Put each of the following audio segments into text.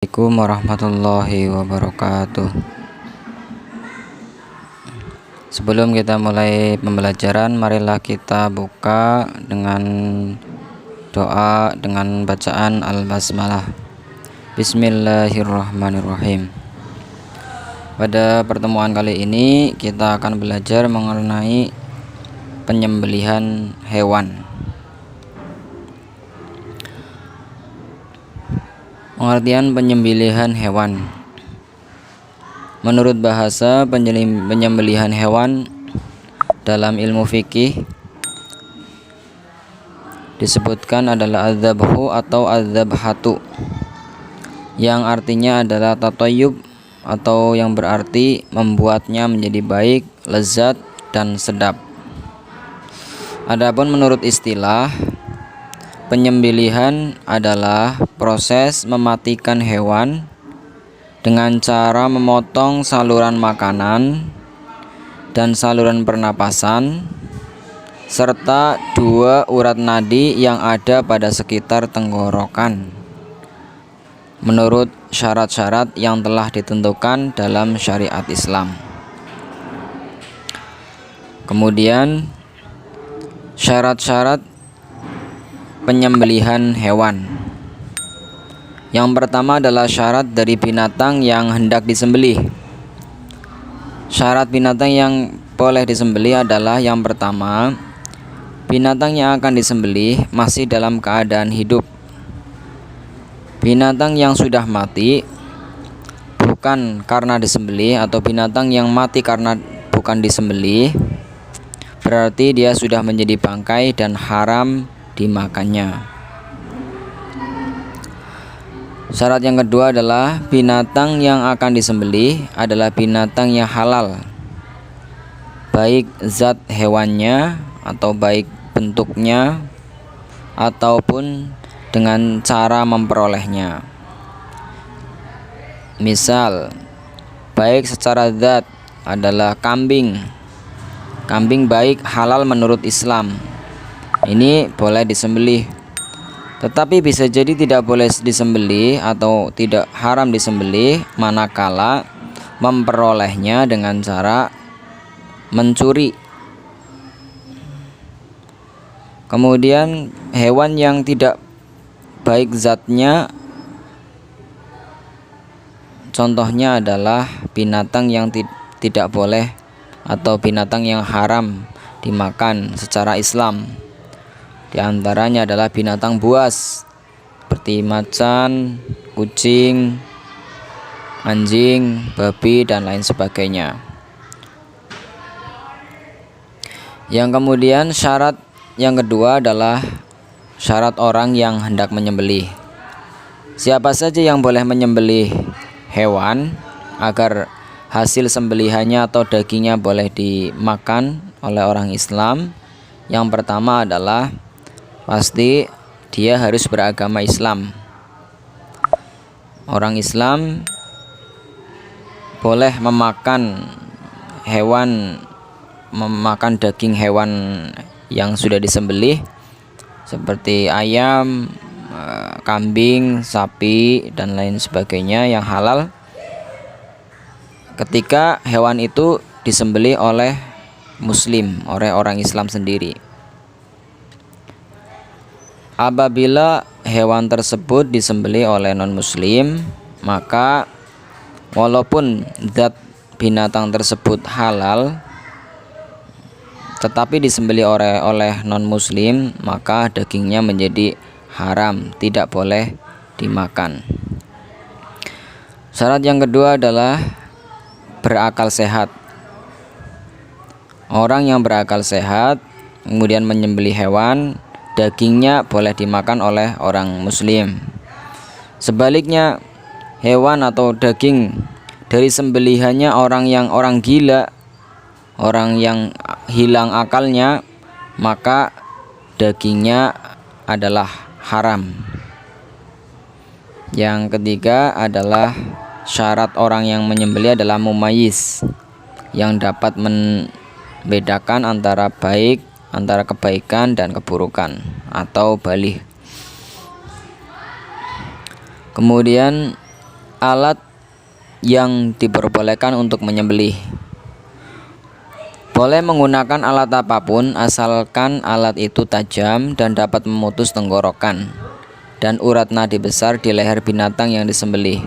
Assalamualaikum warahmatullahi wabarakatuh. Sebelum kita mulai pembelajaran, marilah kita buka dengan doa dengan bacaan Al-Basmalah. Bismillahirrahmanirrahim. Pada pertemuan kali ini kita akan belajar mengenai penyembelihan hewan. Pengertian penyembelihan hewan. Menurut bahasa, penyembelihan hewan dalam ilmu fikih disebutkan adalah adzabhu atau adzabhatu, yang artinya adalah tatoyub atau yang berarti membuatnya menjadi baik, lezat, dan sedap. Adapun menurut istilah, penyembelihan adalah proses mematikan hewan dengan cara memotong saluran makanan dan saluran pernapasan serta dua urat nadi yang ada pada sekitar tenggorokan menurut syarat-syarat yang telah ditentukan dalam syariat Islam. Kemudian syarat-syarat penyembelihan hewan. Yang pertama adalah syarat dari binatang yang hendak disembelih. Syarat binatang yang boleh disembelih adalah yang pertama, binatang yang akan disembelih masih dalam keadaan hidup. Binatang yang sudah mati bukan karena disembelih, atau binatang yang mati karena bukan disembelih, berarti dia sudah menjadi bangkai dan haram dimakannya. Syarat yang kedua adalah binatang yang akan disembelih adalah binatang yang halal, baik zat hewannya atau baik bentuknya ataupun dengan cara memperolehnya. Misal, baik secara zat adalah kambing. Kambing baik halal menurut Islam, ini boleh disembelih. Tetapi bisa jadi tidak boleh disembelih atau tidak haram disembelih manakala memperolehnya dengan cara mencuri. Kemudian hewan yang tidak baik zatnya, contohnya adalah binatang yang tidak boleh atau binatang yang haram dimakan secara Islam. Di antaranya adalah binatang buas seperti macan, kucing, anjing, babi, dan lain sebagainya. Yang kemudian syarat yang kedua adalah syarat orang yang hendak menyembelih. Siapa saja yang boleh menyembelih hewan agar hasil sembelihannya atau dagingnya boleh dimakan oleh orang Islam? Yang pertama adalah pasti dia harus beragama Islam. Orang Islam boleh memakan daging hewan yang sudah disembelih seperti ayam, kambing, sapi, dan lain sebagainya yang halal ketika hewan itu disembelih oleh Muslim, oleh orang Islam sendiri. Apabila hewan tersebut disembelih oleh non-muslim, maka walaupun zat binatang tersebut halal, tetapi disembelih oleh non-muslim, maka dagingnya menjadi haram, tidak boleh dimakan. Syarat yang kedua adalah berakal sehat. Orang yang berakal sehat kemudian menyembelih hewan, dagingnya boleh dimakan oleh orang muslim. Sebaliknya, hewan atau daging dari sembelihannya orang gila, orang yang hilang akalnya, maka dagingnya adalah haram. Yang ketiga adalah syarat orang yang menyembelih adalah mumayyiz, yang dapat membedakan antara kebaikan dan keburukan atau balih. Kemudian alat yang diperbolehkan untuk menyembelih. Boleh menggunakan alat apapun asalkan alat itu tajam dan dapat memutus tenggorokan dan urat nadi besar di leher binatang yang disembelih.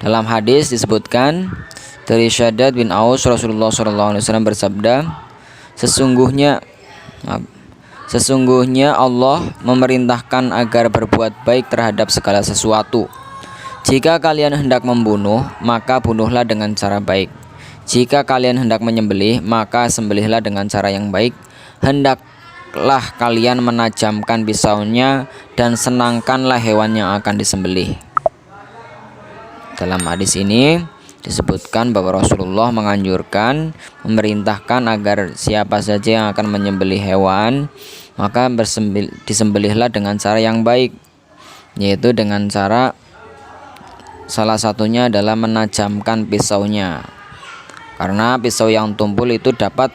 Dalam hadis disebutkan dari Syaddad bin Aus, Rasulullah SAW bersabda, Sesungguhnya Allah memerintahkan agar berbuat baik terhadap segala sesuatu. Jika kalian hendak membunuh, maka bunuhlah dengan cara baik. Jika kalian hendak menyembelih, maka sembelihlah dengan cara yang baik. Hendaklah kalian menajamkan pisaunya dan senangkanlah hewan yang akan disembelih. Dalam hadis ini disebutkan bahwa Rasulullah menganjurkan, memerintahkan agar siapa saja yang akan menyembelih hewan, maka disembelihlah dengan cara yang baik, yaitu dengan cara salah satunya adalah menajamkan pisaunya. Karena pisau yang tumpul itu dapat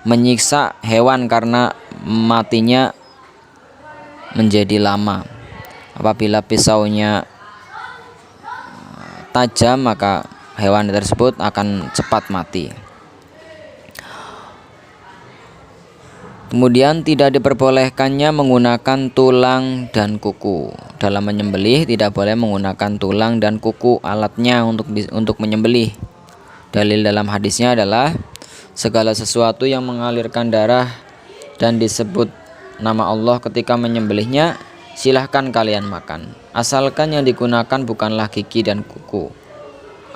menyiksa hewan karena matinya menjadi lama. Apabila pisaunya tajam, maka hewan tersebut akan cepat mati. Kemudian tidak diperbolehkannya menggunakan tulang dan kuku. Dalam menyembelih tidak boleh menggunakan tulang dan kuku alatnya untuk menyembelih. Dalil dalam hadisnya adalah segala sesuatu yang mengalirkan darah dan disebut nama Allah ketika menyembelihnya, silahkan kalian makan, asalkan yang digunakan bukanlah gigi dan kuku.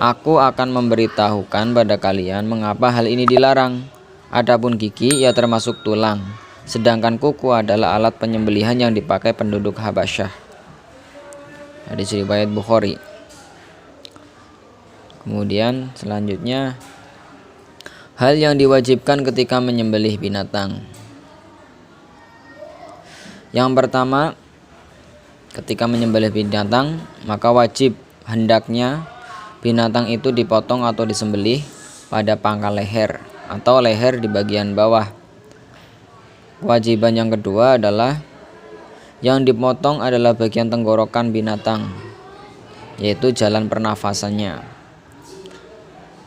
Aku akan memberitahukan pada kalian mengapa hal ini dilarang. Adapun gigi ia termasuk tulang, sedangkan kuku adalah alat penyembelihan yang dipakai penduduk Habasyah. Hadis riwayat Bukhari. Kemudian selanjutnya, hal yang diwajibkan ketika menyembelih binatang. Yang pertama, ketika menyembelih binatang, maka wajib hendaknya binatang itu dipotong atau disembelih pada pangkal leher atau leher di bagian bawah. Kewajiban yang kedua adalah yang dipotong adalah bagian tenggorokan binatang, yaitu jalan pernafasannya.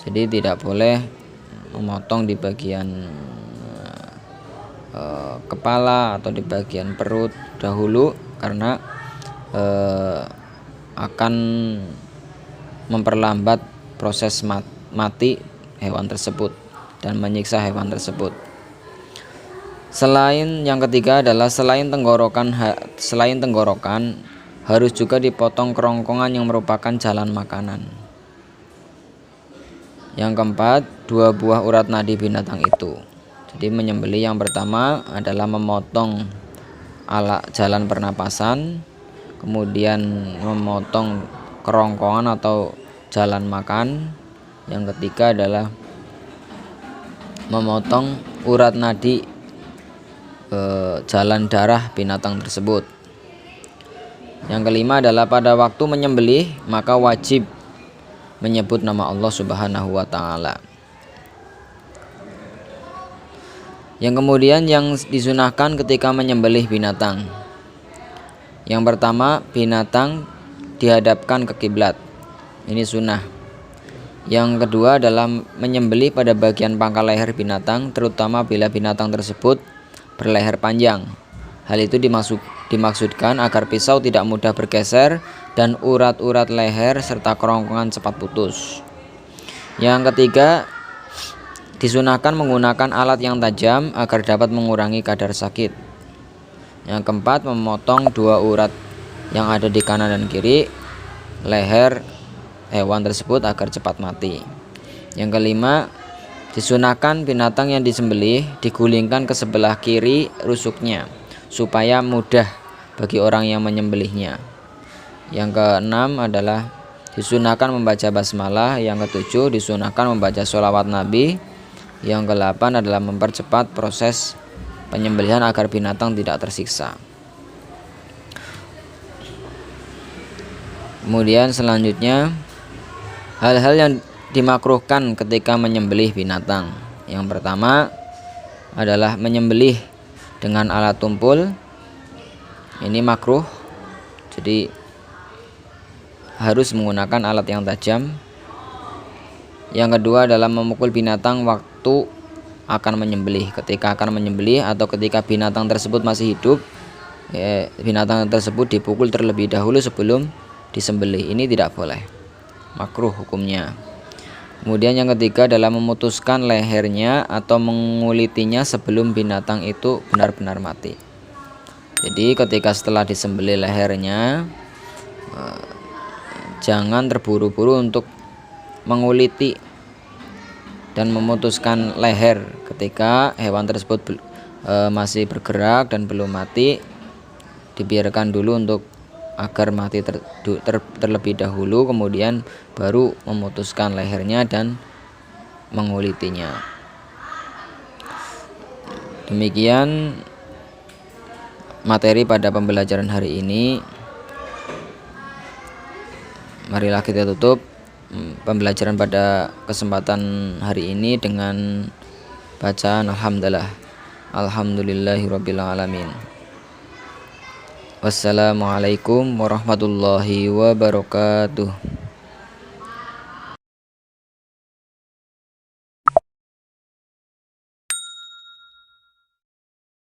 Jadi tidak boleh memotong di bagian kepala atau di bagian perut dahulu, karena akan memperlambat proses mati hewan tersebut dan menyiksa hewan tersebut. Yang ketiga adalah selain tenggorokan harus juga dipotong kerongkongan yang merupakan jalan makanan. Yang keempat, 2 buah urat nadi binatang itu. Jadi menyembelih yang pertama adalah memotong jalan pernapasan, kemudian memotong kerongkongan atau jalan makan. Yang ketiga adalah memotong urat nadi jalan darah binatang tersebut. Yang kelima adalah pada waktu menyembelih maka wajib menyebut nama Allah Subhanahu wa Ta'ala. Yang kemudian yang disunahkan ketika menyembelih binatang. Yang pertama, binatang dihadapkan ke kiblat. Ini sunnah. Yang kedua adalah menyembelih pada bagian pangkal leher binatang, terutama bila binatang tersebut berleher panjang. Hal itu dimaksudkan agar pisau tidak mudah bergeser dan urat-urat leher serta kerongkongan cepat putus. Yang ketiga, disunahkan menggunakan alat yang tajam agar dapat mengurangi kadar sakit. Yang keempat, memotong 2 urat yang ada di kanan dan kiri leher hewan tersebut agar cepat mati. Yang kelima, disunahkan binatang yang disembelih digulingkan ke sebelah kiri rusuknya supaya mudah bagi orang yang menyembelihnya. Yang keenam adalah disunahkan membaca basmalah. Yang ketujuh, disunahkan membaca sholawat Nabi. Yang kedelapan adalah mempercepat proses penyembelihan agar binatang tidak tersiksa. Kemudian selanjutnya, hal-hal yang dimakruhkan ketika menyembelih binatang. Yang pertama adalah menyembelih dengan alat tumpul. Ini makruh. Jadi harus menggunakan alat yang tajam. Yang kedua adalah memukul binatang waktu akan menyembelih. Ketika akan menyembelih atau ketika binatang tersebut masih hidup, binatang tersebut dipukul terlebih dahulu sebelum disembelih. Ini tidak boleh, makruh hukumnya. Kemudian yang ketiga adalah memutuskan lehernya atau mengulitinya sebelum binatang itu benar-benar mati. Jadi ketika setelah disembelih lehernya, jangan terburu-buru untuk menguliti dan memutuskan leher ketika hewan tersebut masih bergerak dan belum mati. Dibiarkan dulu untuk agar mati terlebih dahulu, kemudian baru memutuskan lehernya dan mengulitinya. Demikian materi pada pembelajaran hari ini. Marilah kita tutup pembelajaran pada kesempatan hari ini dengan bacaan Alhamdulillahirabbil alamin. Wassalamualaikum warahmatullahi wabarakatuh.